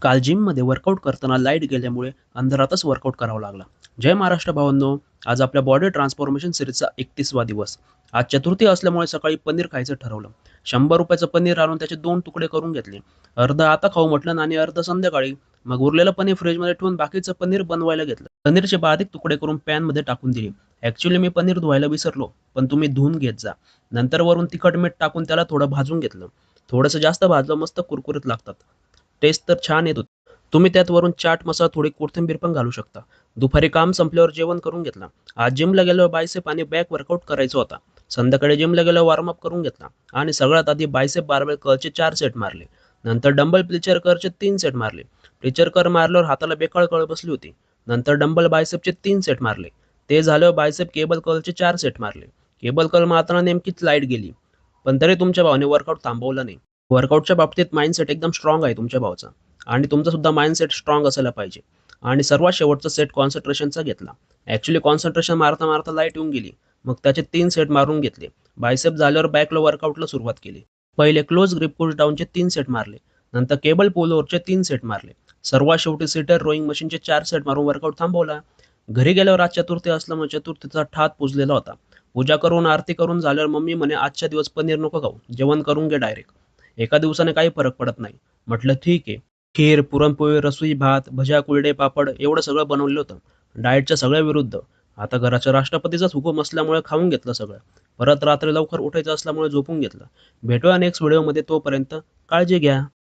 काल जिममध्ये वर्कआउट करताना लाईट गेल्यामुळे अंधारातच वर्कआउट करावा लागला. जय महाराष्ट्र भावांनो. आज आपल्या बॉडी ट्रान्सफॉर्मेशन सिरीजचा 31वा दिवस. आज चतुर्थी असल्यामुळे सकाळी पनीर खायचं ठरवलं. 100 रुपयाचं पनीर आणून त्याचे 2 तुकडे करून घेतले. अर्ध आता खाऊ म्हटलं आणि अर्ध संध्याकाळी. मग उरलेलं पनीर फ्रीजमध्ये ठेवून बाकीचं पनीर बनवायला घेतलं. पनीरचे बारीक तुकडे करून पॅनमध्ये टाकून दिले. ॲक्च्युली मी पनीर धुवायला विसरलो, पण तुम्ही धुवून घेत जा. नंतर वरून तिखट मीठ टाकून त्याला थोडं भाजून घेतलं. थोडंसं जास्त भाजलं मस्त कुरकुरीत लागतात. टेस्ट तर छान येत होती. तुम्ही त्यात वरून चाट मसाला, थोडी कोथिंबीर पण घालू शकता. दुपारी काम संपल्यावर जेवण करून घेतलं. आज जिमला गेल्यावर बायसेप आणि बॅक वर्कआउट करायचा होता. संध्याकाळी जिमला गेल्यावर वॉर्मअप करून घेतला आणि सगळ्यात आधी बायसेप बारबेल कर्लचे 4 सेट मारले. नंतर डंबल प्लिचर करचे 3 सेट मारले. प्लिचर कर मारल्यावर हाताला बेकाळ कळ बसली होती. नंतर डंबल बायसेपचे 3 सेट मारले. ते झाल्यावर बायसेप केबल कर्लचे 4 सेट मारले. केबल कर्ल मारताना नेमकीच लाईट गेली, पण तरी तुमच्या भावाने वर्कआउट थांबवला नाही. वर्कआउटच्या बाबतीत माइंडसेट एकदम स्ट्रॉंग आहे तुमच्या भावाचा, आणि तुमचा सुद्धा माइंडसेट स्ट्रॉंग असायला पाहिजे. आणि सर्वात शेवटचा सेट कॉन्सन्ट्रेशनचा घेतला. ॲक्च्युली कॉन्सन्ट्रेशन मारता मारता लाईट येऊन गेली. मग त्याचे 3 सेट मारून घेतले. बायसेप झाल्यावर बॅकला वर्कआउटला सुरुवात केली. पहिले क्लोज ग्रिप पुश डाऊनचे 3 सेट मारले. नंतर केबल पुल ओव्हरचे 3 सेट मारले. सर्वात शेवटी सीटर रोईंग मशीनचे 4 सेट मारून वर्कआउट थांबवला. घरी गेल्यावर आज चतुर्थी असल्यामुळे चतुर्थीचा ठात पुजलेला होता. पूजा करून आरती करून झाल्यावर मम्मी म्हणे, आजच्या दिवस पनीर नको खाऊ, जेवण करून घे डायरेक्ट. एका दिवसाने काही फरक पडत नाही. म्हटलं ठीक आहे. खीर, पुरणपोळी, रसोई भात, भज्या, कुरडे, पापड एवढं सगळं बनवलेलं होतं. डाएटच्या सगळ्या विरुद्ध. आता घराच्या राष्ट्रपतीचाच हुकूम असल्यामुळे खाऊन घेतलं सगळं. परत रात्री लवकर उठायचं असल्यामुळे झोपून घेतलं. भेटूया नेक्स्ट व्हिडिओमध्ये. तोपर्यंत काळजी घ्या.